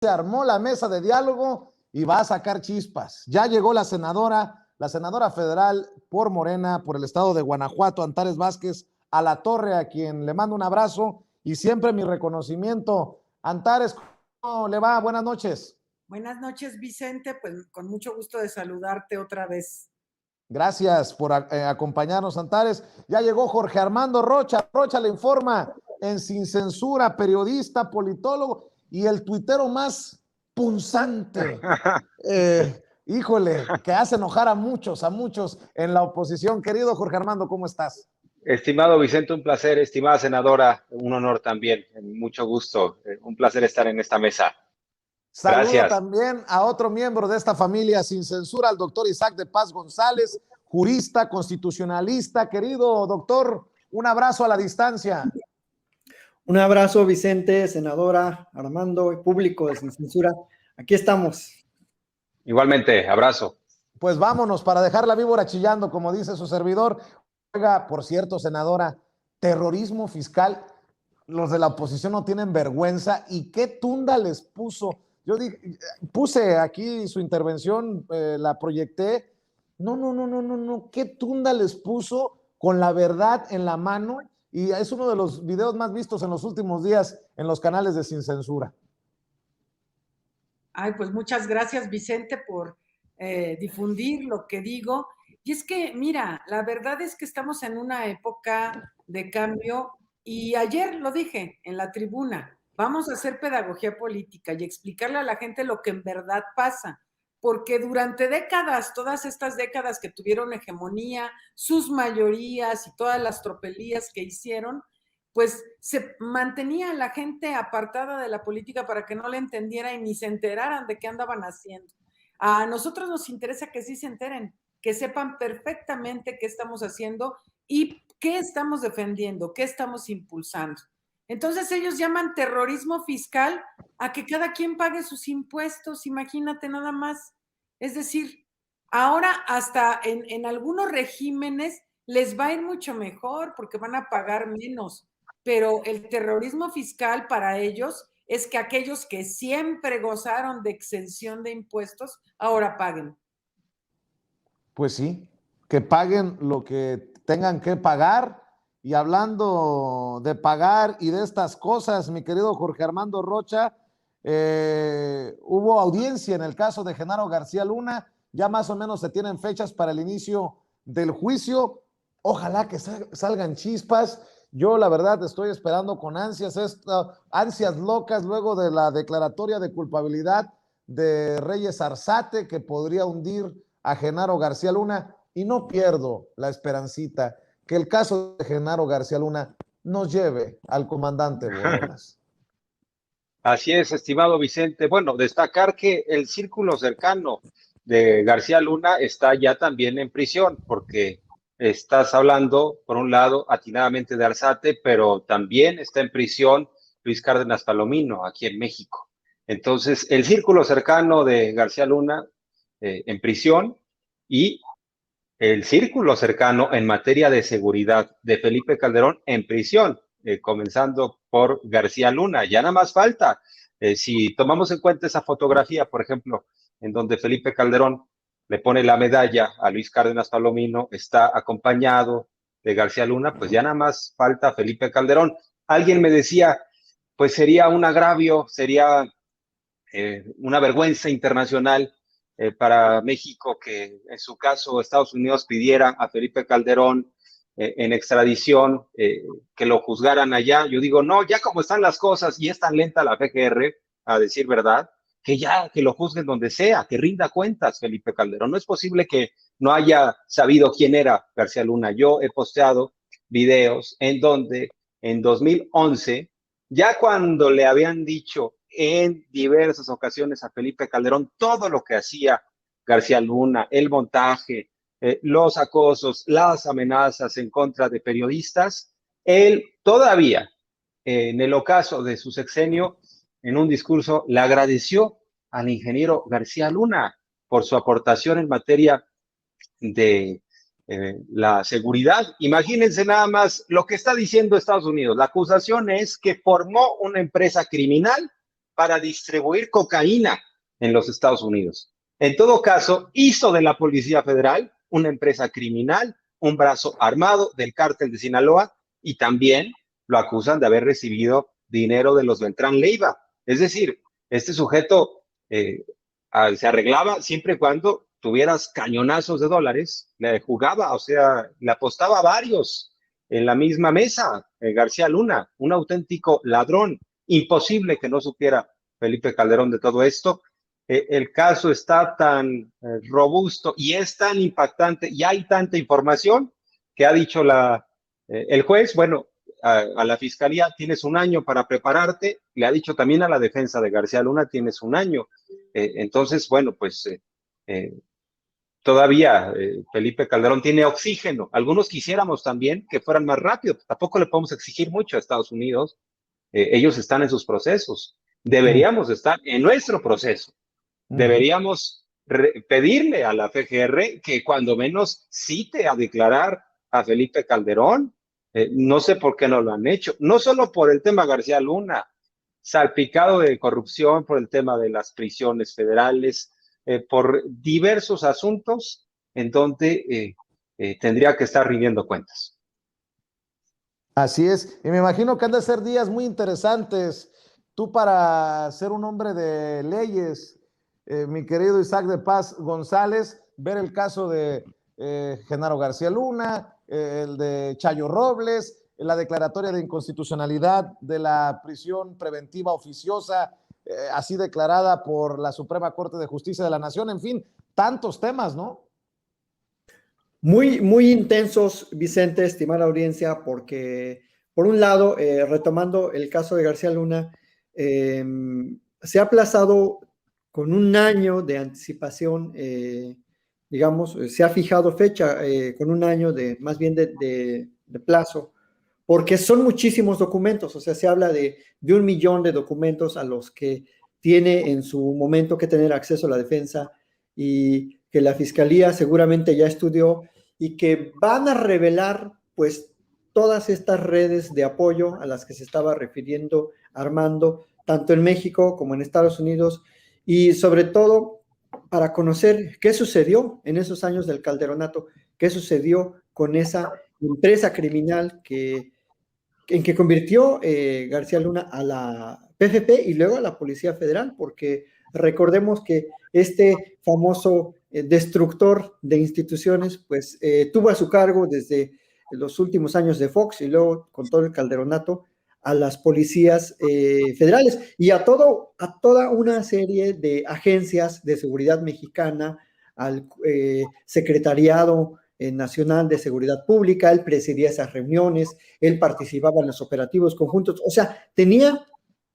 se armó la mesa de diálogo y va a sacar chispas. Ya llegó la senadora federal por Morena, por el estado de Guanajuato, Antares Vázquez a la Torre, a quien le mando un abrazo y siempre mi reconocimiento. Antares, ¿cómo le va? Buenas noches. Buenas noches, Vicente, pues con mucho gusto de saludarte otra vez. Gracias por acompañarnos, Antares. Ya llegó Jorge Armando Rocha. Rocha le informa en Sin Censura, periodista, politólogo y el tuitero más punzante. Híjole, que hace enojar a muchos en la oposición. Querido Jorge Armando, ¿cómo estás? Estimado Vicente, un placer. Estimada senadora, un honor también. Mucho gusto. Un placer estar en esta mesa. Saludo Gracias. también a otro miembro de esta familia Sin Censura, al doctor Isaac de Paz González, jurista, constitucionalista. Querido doctor, un abrazo a la distancia. Un abrazo, Vicente, senadora, Armando, y público de Sin Censura. Aquí estamos. Igualmente, abrazo. Pues vámonos para dejar la víbora chillando, como dice su servidor. Oiga, por cierto, senadora, terrorismo fiscal, los de la oposición no tienen vergüenza. ¿Y qué tunda les puso? Yo puse aquí su intervención, la proyecté. No, ¿qué tunda les puso con la verdad en la mano? Y es uno de los videos más vistos en los últimos días en los canales de Sin Censura. Ay, pues muchas gracias, Vicente, por difundir lo que digo. Y es que, mira, la verdad es que estamos en una época de cambio y ayer lo dije en la tribuna, vamos a hacer pedagogía política y explicarle a la gente lo que en verdad pasa, porque durante décadas, todas estas décadas que tuvieron hegemonía, sus mayorías y todas las tropelías que hicieron, pues se mantenía a la gente apartada de la política para que no le entendiera y ni se enteraran de qué andaban haciendo. A nosotros nos interesa que sí se enteren, que sepan perfectamente qué estamos haciendo y qué estamos defendiendo, qué estamos impulsando. Entonces ellos llaman terrorismo fiscal a que cada quien pague sus impuestos, imagínate nada más. Es decir, ahora hasta en algunos regímenes les va a ir mucho mejor porque van a pagar menos, pero el terrorismo fiscal para ellos es que aquellos que siempre gozaron de exención de impuestos ahora paguen. Pues sí, que paguen lo que tengan que pagar. Y hablando de pagar y de estas cosas, mi querido Jorge Armando Rocha, hubo audiencia en el caso de Genaro García Luna. Ya más o menos se tienen fechas para el inicio del juicio. Ojalá que salgan chispas. Yo la verdad estoy esperando con ansias locas luego de la declaratoria de culpabilidad de Reyes Arzate, que podría hundir a Genaro García Luna, y no pierdo la esperancita que el caso de Genaro García Luna nos lleve al comandante Borolas. Así es, estimado Vicente. Bueno, destacar que el círculo cercano de García Luna está ya también en prisión, porque estás hablando, por un lado, atinadamente de Arzate, pero también está en prisión Luis Cárdenas Palomino, aquí en México. Entonces, el círculo cercano de García Luna en prisión y el círculo cercano en materia de seguridad de Felipe Calderón en prisión, comenzando por García Luna. Ya nada más falta, si tomamos en cuenta esa fotografía, por ejemplo, en donde Felipe Calderón le pone la medalla a Luis Cárdenas Palomino, está acompañado de García Luna, pues ya nada más falta Felipe Calderón. Alguien me decía, pues sería un agravio, sería una vergüenza internacional para México que en su caso Estados Unidos pidiera a Felipe Calderón en extradición que lo juzgaran allá. Yo digo, no, ya como están las cosas y es tan lenta la PGR, a decir verdad, que lo juzguen donde sea, que rinda cuentas Felipe Calderón. No es posible que no haya sabido quién era García Luna. Yo he posteado videos en donde en 2011, ya cuando le habían dicho en diversas ocasiones a Felipe Calderón todo lo que hacía García Luna, el montaje, los acosos, las amenazas en contra de periodistas, él todavía, en el ocaso de su sexenio, en un discurso, le agradeció al ingeniero García Luna por su aportación en materia de la seguridad. Imagínense nada más lo que está diciendo Estados Unidos. La acusación es que formó una empresa criminal para distribuir cocaína en los Estados Unidos. En todo caso, hizo de la Policía Federal una empresa criminal, un brazo armado del cártel de Sinaloa, y también lo acusan de haber recibido dinero de los Beltrán Leiva. Es decir, este sujeto se arreglaba siempre y cuando tuvieras cañonazos de dólares, le jugaba, o sea, le apostaba a varios en la misma mesa. García Luna, un auténtico ladrón, imposible que no supiera Felipe Calderón de todo esto. El caso está tan robusto y es tan impactante y hay tanta información que ha dicho el juez, bueno, a la fiscalía tienes un año para prepararte, le ha dicho también a la defensa de García Luna tienes un año. Entonces, bueno, pues todavía Felipe Calderón tiene oxígeno. Algunos quisiéramos también que fueran más rápidos. Tampoco le podemos exigir mucho a Estados Unidos. Ellos están en sus procesos. Deberíamos estar en nuestro proceso. Deberíamos pedirle a la FGR que cuando menos cite a declarar a Felipe Calderón. No sé por qué no lo han hecho. No solo por el tema García Luna, salpicado de corrupción, por el tema de las prisiones federales, por diversos asuntos en donde tendría que estar rindiendo cuentas. Así es, y me imagino que han de ser días muy interesantes. Tú, para ser un hombre de leyes, mi querido Isaac de Paz González, ver el caso de Genaro García Luna, el de Chayo Robles, la declaratoria de inconstitucionalidad de la prisión preventiva oficiosa, así declarada por la Suprema Corte de Justicia de la Nación, en fin, tantos temas, ¿no? Muy, muy intensos, Vicente, estimada audiencia, porque por un lado, retomando el caso de García Luna, se ha aplazado con un año de anticipación, digamos, se ha fijado fecha con un año más bien de plazo, porque son muchísimos documentos, o sea, se habla de 1 millón de documentos a los que tiene en su momento que tener acceso a la defensa y que la fiscalía seguramente ya estudió y que van a revelar, pues, todas estas redes de apoyo a las que se estaba refiriendo Armando, tanto en México como en Estados Unidos, y sobre todo para conocer qué sucedió en esos años del Calderonato, qué sucedió con esa empresa criminal en que convirtió García Luna a la PFP y luego a la Policía Federal, porque recordemos que este famoso destructor de instituciones, pues tuvo a su cargo desde los últimos años de Fox y luego con todo el Calderonato a las policías federales y a toda una serie de agencias de seguridad mexicana, al Secretariado Nacional de Seguridad Pública. Él presidía esas reuniones, él participaba en los operativos conjuntos, o sea, tenía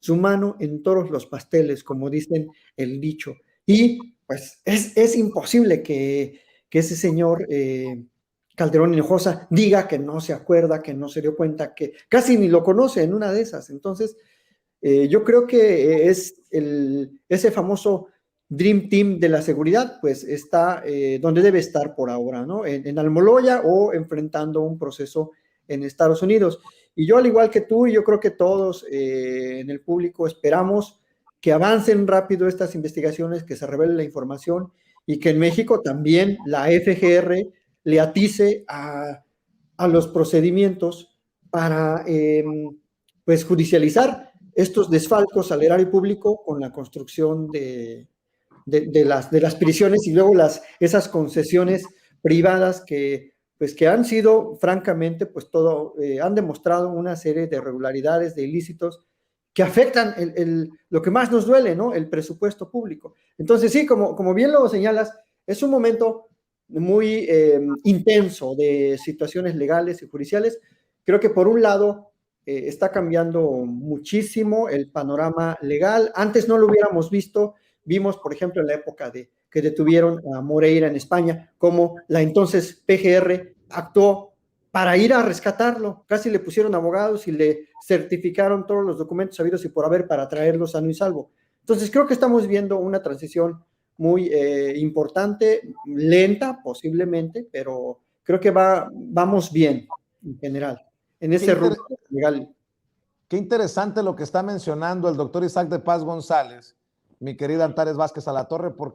su mano en todos los pasteles, como dicen el dicho, y pues es imposible que ese señor Calderón Hinojosa diga que no se acuerda, que no se dio cuenta, que casi ni lo conoce en una de esas. Entonces, yo creo que es ese famoso Dream Team de la seguridad, pues está donde debe estar por ahora, ¿no? En Almoloya o enfrentando un proceso en Estados Unidos. Y yo, al igual que tú, y yo creo que todos en el público esperamos que avancen rápido estas investigaciones, que se revele la información y que en México también la FGR le atice a los procedimientos para pues judicializar estos desfalcos al erario público con la construcción de las prisiones y luego esas concesiones privadas que han sido, francamente, pues han demostrado una serie de irregularidades, de ilícitos que afectan lo que más nos duele, ¿no? El presupuesto público. Entonces, sí, como bien lo señalas, es un momento muy intenso de situaciones legales y judiciales. Creo que por un lado está cambiando muchísimo el panorama legal. Antes no lo hubiéramos visto. Vimos, por ejemplo, en la época que detuvieron a Moreira en España, cómo la entonces PGR actuó para ir a rescatarlo. Casi le pusieron abogados y le certificaron todos los documentos habidos y por haber para traerlo sano y salvo. Entonces, creo que estamos viendo una transición muy importante, lenta posiblemente, pero creo que vamos bien en general, en ese rumbo legal. Qué interesante lo que está mencionando el doctor Isaac de Paz González, mi querida Antares Vázquez Alatorre, porque